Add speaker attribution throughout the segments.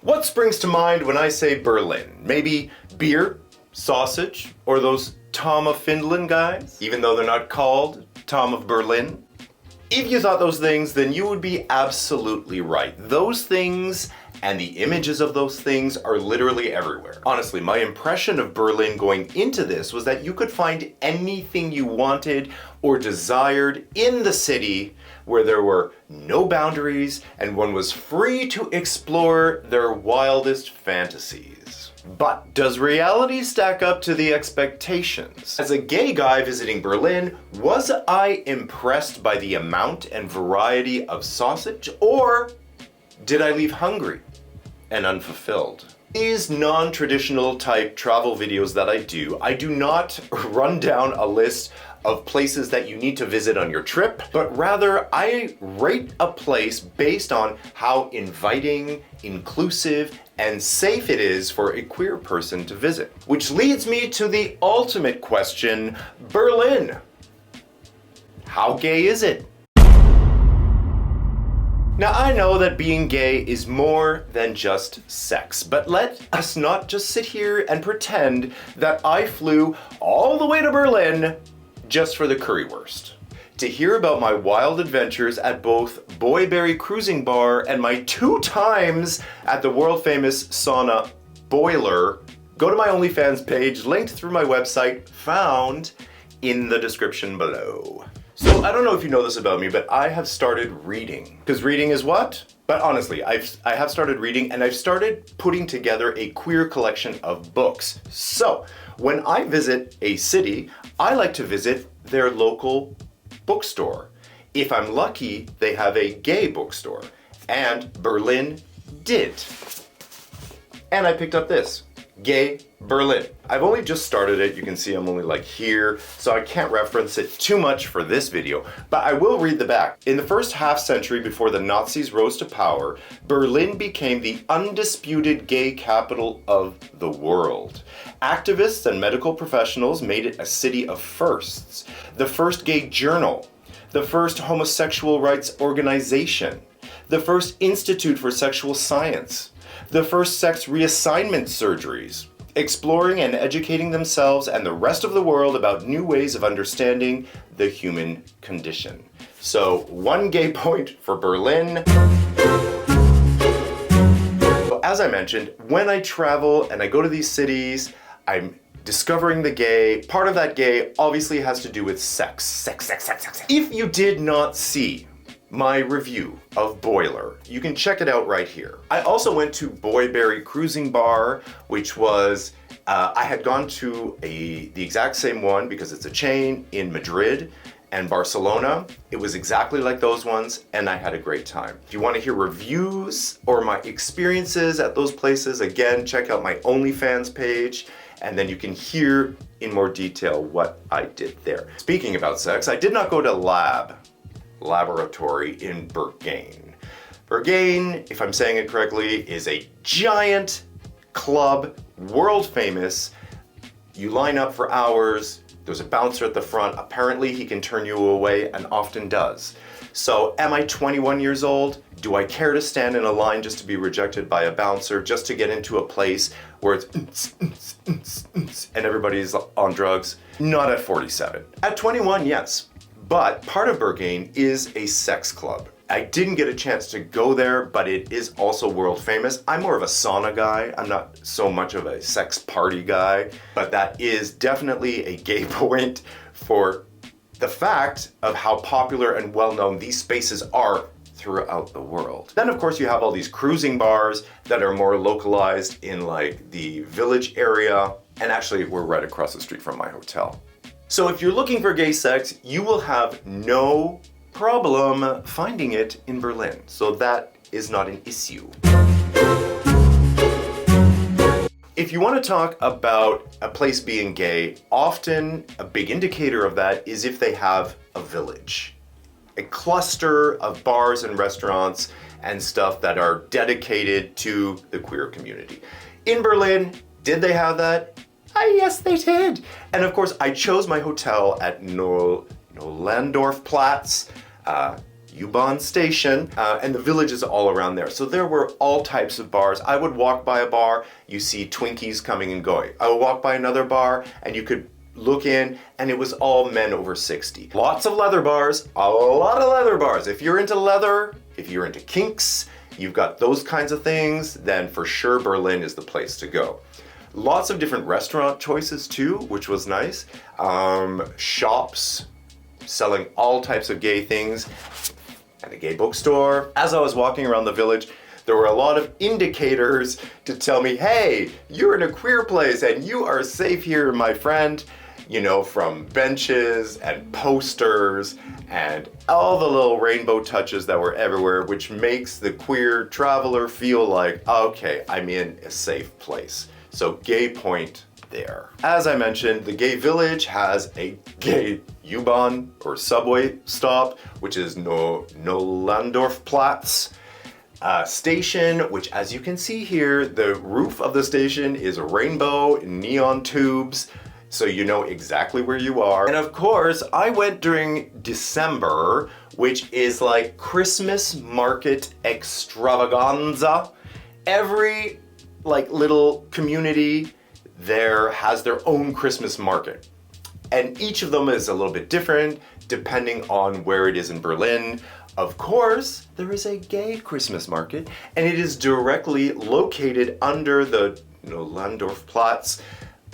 Speaker 1: What springs to mind when I say Berlin? Maybe beer, sausage, or those Tom of Finland guys? Even though they're not called Tom of Berlin? If you thought those things, then you would be absolutely right. Those things and the images of those things are literally everywhere. Honestly, my impression of Berlin going into this was that you could find anything you wanted or desired in the city, where there were no boundaries and one was free to explore their wildest fantasies. But does reality stack up to the expectations? As a gay guy visiting Berlin, was I impressed by the amount and variety of sausage, or did I leave hungry and unfulfilled? These non-traditional type travel videos that I do not run down a list of places that you need to visit on your trip, but rather I rate a place based on how inviting, inclusive, and safe it is for a queer person to visit. Which leads me to the ultimate question, Berlin. How gay is it? Now, I know that being gay is more than just sex, but let us not just sit here and pretend that I flew all the way to Berlin just for the currywurst. To hear about my wild adventures at both Boyberry Cruising Bar and my 2 times at the world famous sauna Boiler, go to my OnlyFans page linked through my website found in the description below. So I don't know if you know this about me, but I have started reading. Because reading is what? But honestly, I have started reading, and I've started putting together a queer collection of books. So when I visit a city, I like to visit their local bookstore. If I'm lucky, they have a gay bookstore. And Berlin did. And I picked up this. Gay Berlin. I've only just started it. You can see I'm only like here, so I can't reference it too much for this video, but I will read the back. In the first half century before the Nazis rose to power, Berlin became the undisputed gay capital of the world. Activists and medical professionals made it a city of firsts. The first gay journal, the first homosexual rights organization, the first institute for sexual science, the first sex reassignment surgeries, exploring and educating themselves and the rest of the world about new ways of understanding the human condition. So 1 gay point for Berlin. As I mentioned, when I travel and I go to these cities, I'm discovering the gay. Part of that gay obviously has to do with sex. Sex. If you did not see my review of Boiler, you can check it out right here. I also went to Boyberry Cruising Bar, which was, I had gone to the exact same one because it's a chain in Madrid and Barcelona. It was exactly like those ones, and I had a great time. If you want to hear reviews or my experiences at those places, again, check out my OnlyFans page, and then you can hear in more detail what I did there. Speaking about sex, I did not go to laboratory in Berghain. Berghain, if I'm saying it correctly, is a giant club, world famous. You line up for hours, there's a bouncer at the front. Apparently he can turn you away and often does. So am I 21 years old? Do I care to stand in a line just to be rejected by a bouncer, just to get into a place where it's and everybody's on drugs? Not at 47. At 21, yes. But part of Berghain is a sex club. I didn't get a chance to go there, but it is also world famous. I'm more of a sauna guy. I'm not so much of a sex party guy, but that is definitely a gay point for the fact of how popular and well-known these spaces are throughout the world. Then of course you have all these cruising bars that are more localized in like the village area, and actually we're right across the street from my hotel. So if you're looking for gay sex, you will have no problem finding it in Berlin. So that is not an issue. If you want to talk about a place being gay, often a big indicator of that is if they have a village. A cluster of bars and restaurants and stuff that are dedicated to the queer community. In Berlin, did they have that? Yes, they did. And of course, I chose my hotel at Nolandorfplatz. U-Bahn station, and the village is all around there. So there were all types of bars. I would walk by a bar, you see Twinkies coming and going. I would walk by another bar, and you could look in, and it was all men over 60. Lots of leather bars, a lot of leather bars. If you're into leather, if you're into kinks, you've got those kinds of things, then for sure Berlin is the place to go. Lots of different restaurant choices too, which was nice. Shops selling all types of gay things, and a gay bookstore. As I was walking around the village, there were a lot of indicators to tell me, hey, you're in a queer place and you are safe here, my friend. You know, from benches and posters and all the little rainbow touches that were everywhere, which makes the queer traveler feel like, okay, I'm in a safe place. So gay point there. As I mentioned, the gay village has a gay U-Bahn or subway stop, which is Nolandorfplatz station, which as you can see here, the roof of the station is a rainbow neon tubes, so you know exactly where you are. And of course, I went during December, which is like Christmas market extravaganza. Every like little community there has their own Christmas market. And each of them is a little bit different depending on where it is in Berlin. Of course, there is a gay Christmas market, and it is directly located under the Nolandorfplatz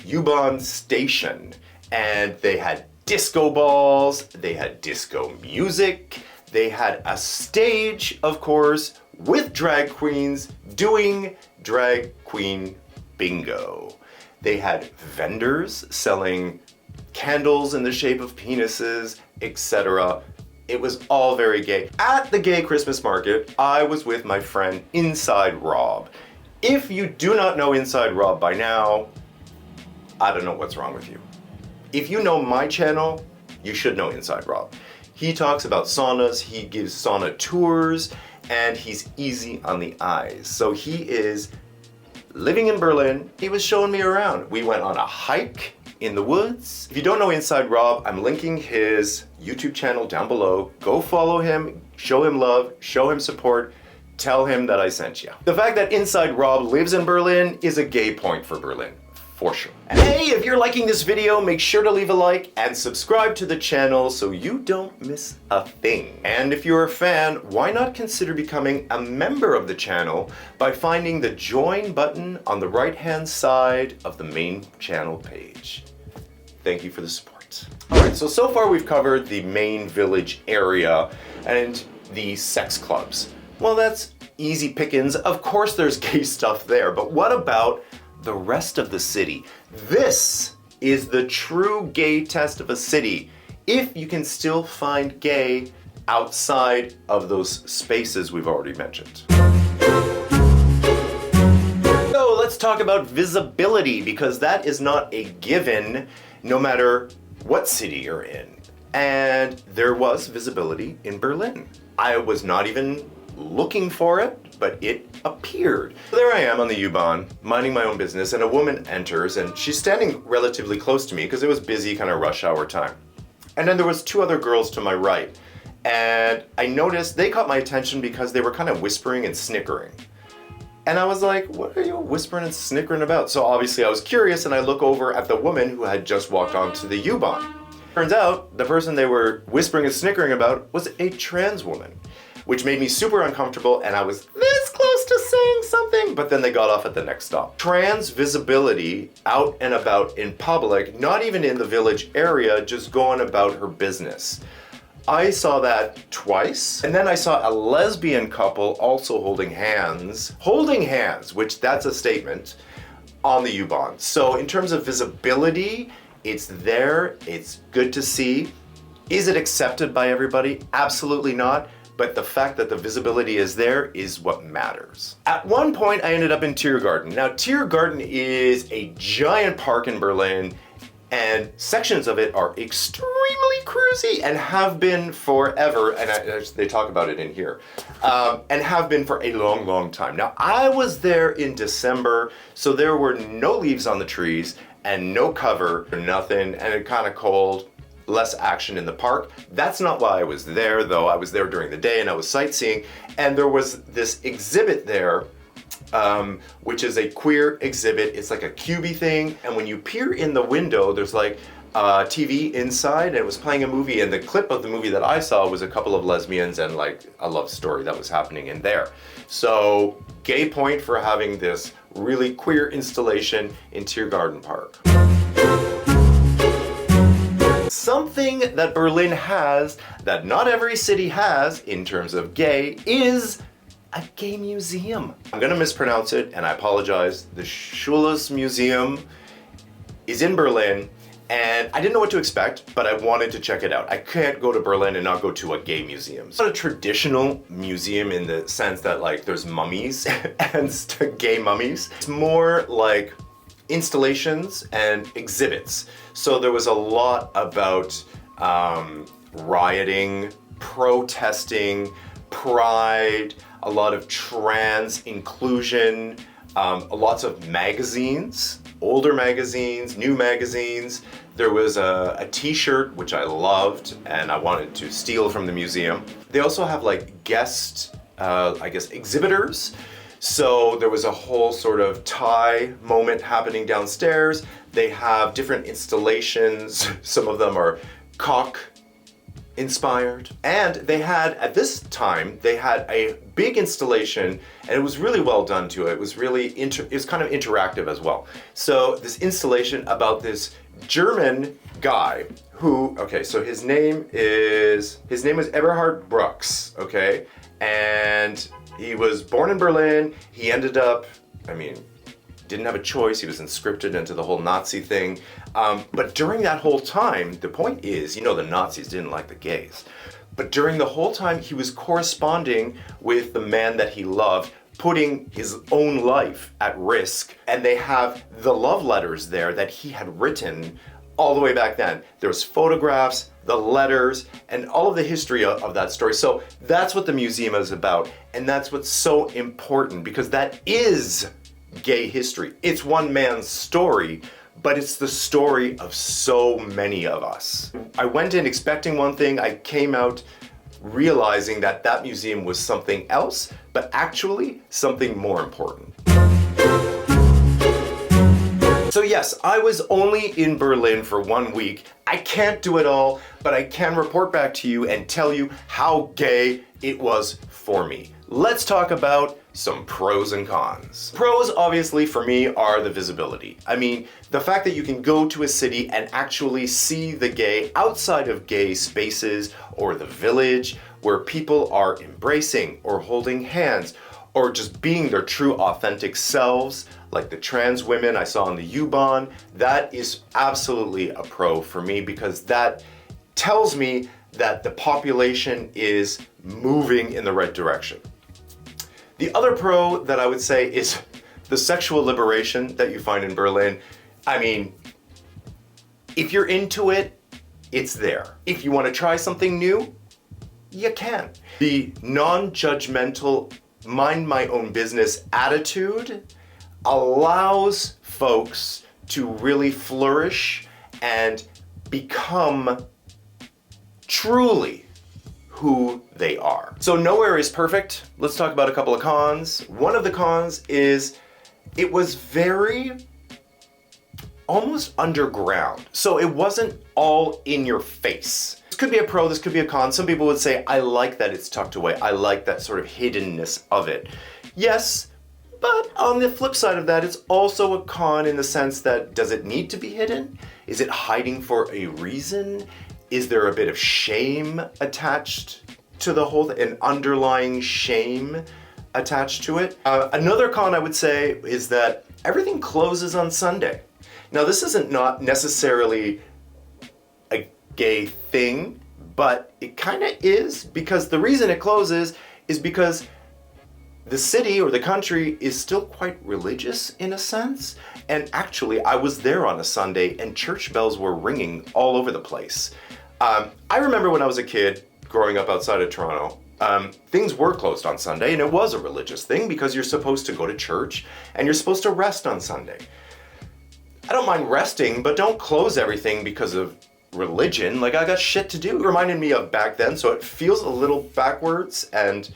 Speaker 1: U-Bahn station. And they had disco balls, they had disco music, they had a stage, of course, with drag queens doing drag queen bingo. They had vendors selling candles in the shape of penises, etc. It was all very gay. At the gay Christmas market, I was with my friend Inside Rob. If you do not know Inside Rob by now, I don't know what's wrong with you. If you know my channel, you should know Inside Rob. He talks about saunas, he gives sauna tours, and he's easy on the eyes. So he is living in Berlin. He was showing me around. We went on a hike in the woods. If you don't know Inside Rob, I'm linking his YouTube channel down below. Go follow him, show him love, show him support, tell him that I sent you. The fact that Inside Rob lives in Berlin is a gay point for Berlin, for sure. And hey, if you're liking this video, make sure to leave a like and subscribe to the channel so you don't miss a thing. And if you're a fan, why not consider becoming a member of the channel by finding the join button on the right-hand side of the main channel page. Thank you for the support. All right, so far we've covered the main village area and the sex clubs. Well, that's easy pickings. Of course there's gay stuff there, but what about the rest of the city? This is the true gay test of a city. If you can still find gay outside of those spaces we've already mentioned. So let's talk about visibility, because that is not a given no matter what city you're in. And there was visibility in Berlin. I was not even looking for it, but it appeared. There I am on the U-Bahn, minding my own business, and a woman enters, and she's standing relatively close to me because it was busy, kind of rush hour time. And then there was two other girls to my right, and I noticed they caught my attention because they were kind of whispering and snickering. And I was like, what are you whispering and snickering about? So obviously I was curious, and I look over at the woman who had just walked onto the U-Bahn. Turns out the person they were whispering and snickering about was a trans woman, which made me super uncomfortable, and I was this close to saying something, but then they got off at the next stop. Trans visibility out and about in public, not even in the village area, just going about her business. I saw that twice, and then I saw a lesbian couple also holding hands, which that's a statement, on the U-Bahn. So in terms of visibility, it's there, it's good to see. Is it accepted by everybody? Absolutely not. But the fact that the visibility is there is what matters. At one point, I ended up in Tiergarten. Now, Tiergarten is a giant park in Berlin, and sections of it are extremely cruisy and have been forever, and they talk about it in here, and have been for a long, long time. Now, I was there in December, so there were no leaves on the trees and no cover, nothing, and it kind of cold. less action in the park. That's not why I was there, though. I was there during the day and I was sightseeing, and there was this exhibit there, which is a queer exhibit. It's like a cubey thing, and when you peer in the window, there's like TV inside, and it was playing a movie, and the clip of the movie that I saw was a couple of lesbians and like a love story that was happening in there. So, gay point for having this really queer installation in Tiergarten Park. Something that Berlin has that not every city has in terms of gay is a gay museum. I'm gonna mispronounce it and I apologize. The Schulz Museum is in Berlin, and I didn't know what to expect, but I wanted to check it out. I can't go to Berlin and not go to a gay museum. It's not a traditional museum in the sense that like there's mummies and gay mummies. It's more like installations and exhibits. So there was a lot about rioting, protesting, pride, a lot of trans inclusion, lots of magazines, older magazines, new magazines. There was a t-shirt, which I loved and I wanted to steal from the museum. They also have like guest, I guess, exhibitors. So there was a whole sort of Thai moment happening downstairs. They have different installations. Some of them are cock inspired. And they had, at this time, they had a big installation, and it was really well done too. It was really, it was kind of interactive as well. So this installation about this German guy who, okay, so his name is Eberhard Brooks, okay? And he was born in Berlin. He ended up, didn't have a choice. He was conscripted into the whole Nazi thing. But during that whole time, the point is, the Nazis didn't like the gays. But during the whole time, he was corresponding with the man that he loved, putting his own life at risk. And they have the love letters there that he had written all the way back then. There's photographs, the letters, and all of the history of that story. So that's what the museum is about. And that's what's so important, because that is gay history. It's one man's story, but it's the story of so many of us. I went in expecting one thing. I came out realizing that that museum was something else, but actually something more important. So yes, I was only in Berlin for 1 week. I can't do it all, but I can report back to you and tell you how gay it was for me. Let's talk about some pros and cons. Pros, obviously, for me are the visibility. The fact that you can go to a city and actually see the gay outside of gay spaces, or the village, where people are embracing or holding hands or just being their true authentic selves, like the trans women I saw in the U-Bahn. That is absolutely a pro for me, because that tells me that the population is moving in the right direction. The other pro that I would say is the sexual liberation that you find in Berlin. If you're into it, it's there. If you want to try something new, you can. The non-judgmental, mind my own business attitude allows folks to really flourish and become truly who they are. So nowhere is perfect. Let's talk about a couple of cons. One of the cons is it was very almost underground. So it wasn't all in your face. This could be a pro, this could be a con. Some people would say, I like that it's tucked away. I like that sort of hiddenness of it. Yes, but on the flip side of that, it's also a con in the sense that, does it need to be hidden? Is it hiding for a reason? Is there a bit of shame attached to the whole, an underlying shame attached to it? Another con I would say is that everything closes on Sunday. Now, this isn't not necessarily a gay thing, but it kind of is, because the reason it closes is because the city or the country is still quite religious in a sense. And actually, I was there on a Sunday and church bells were ringing all over the place. I remember when I was a kid growing up outside of Toronto, things were closed on Sunday, and it was a religious thing because you're supposed to go to church and you're supposed to rest on Sunday. I don't mind resting, but don't close everything because of religion. Like, I got shit to do. It reminded me of back then, so it feels a little backwards and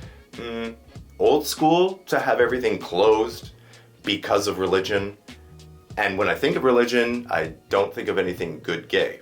Speaker 1: old school to have everything closed because of religion. And when I think of religion, I don't think of anything good gay.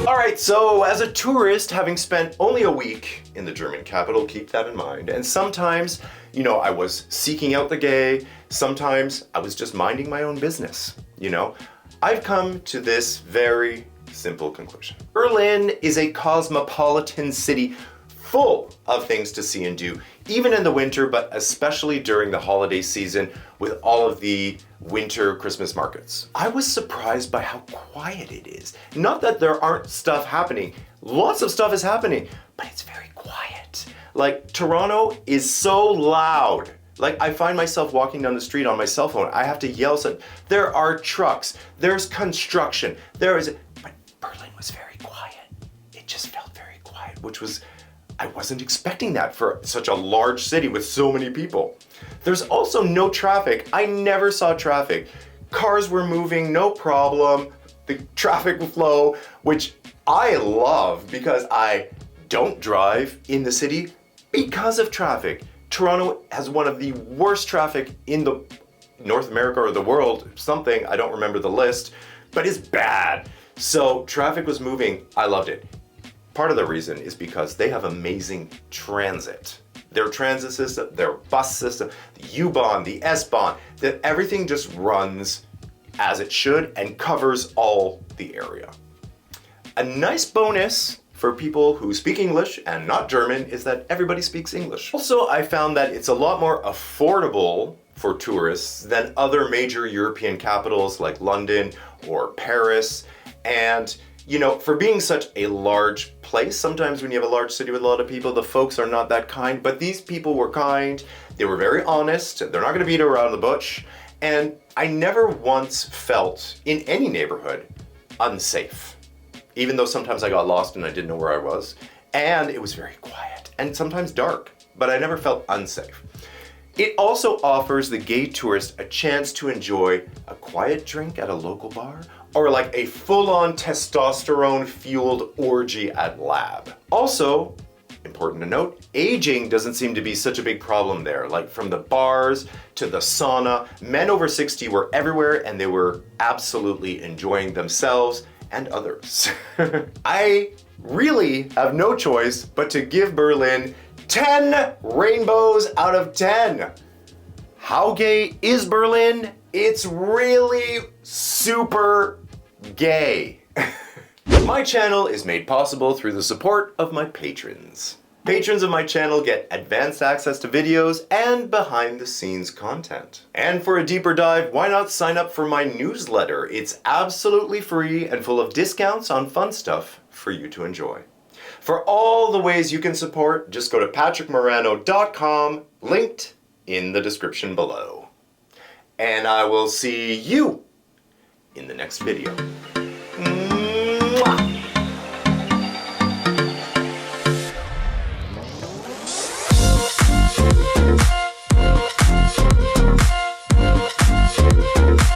Speaker 1: Alright, so as a tourist, having spent only a week in the German capital, keep that in mind, and sometimes, you know, I was seeking out the gay, sometimes I was just minding my own business, you know. I've come to this very simple conclusion. Berlin is a cosmopolitan city full of things to see and do, even in the winter, but especially during the holiday season with all of the winter Christmas markets. I was surprised by how quiet it is. Not that there aren't stuff happening. Lots of stuff is happening, but it's very quiet. Like, Toronto is so loud. Like, I find myself walking down the street on my cell phone. I have to yell. So there are trucks, there's construction, but Berlin was very quiet. It just felt very quiet, which was, I wasn't expecting that for such a large city with so many people. There's also no traffic. I never saw traffic. Cars were moving, no problem. The traffic flow, which I love because I don't drive in the city because of traffic. Toronto has one of the worst traffic in the North America or the world, something, I don't remember the list, but it's bad. So traffic was moving, I loved it. Part of the reason is because they have amazing transit. Their transit system, their bus system, the U-Bahn, the S-Bahn, that everything just runs as it should and covers all the area. A nice bonus for people who speak English and not German is that everybody speaks English. Also, I found that it's a lot more affordable for tourists than other major European capitals like London or Paris. And you know, for being such a large place, sometimes when you have a large city with a lot of people, the folks are not that kind, but these people were kind, they were very honest, they're not gonna beat around the bush, and I never once felt in any neighborhood unsafe. Even though sometimes I got lost and I didn't know where I was, and it was very quiet, and sometimes dark, but I never felt unsafe. It also offers the gay tourist a chance to enjoy a quiet drink at a local bar, or like a full-on testosterone-fueled orgy at Lab. Also, important to note, aging doesn't seem to be such a big problem there. Like, from the bars to the sauna, men over 60 were everywhere and they were absolutely enjoying themselves and others. I really have no choice but to give Berlin 10 rainbows out of 10. How gay is Berlin? It's really super gay. My channel is made possible through the support of my patrons. Patrons of my channel get advanced access to videos and behind the scenes content. And for a deeper dive, why not sign up for my newsletter? It's absolutely free and full of discounts on fun stuff for you to enjoy. For all the ways you can support, just go to patrickmarano.com, linked in the description below. And I will see you in the next video.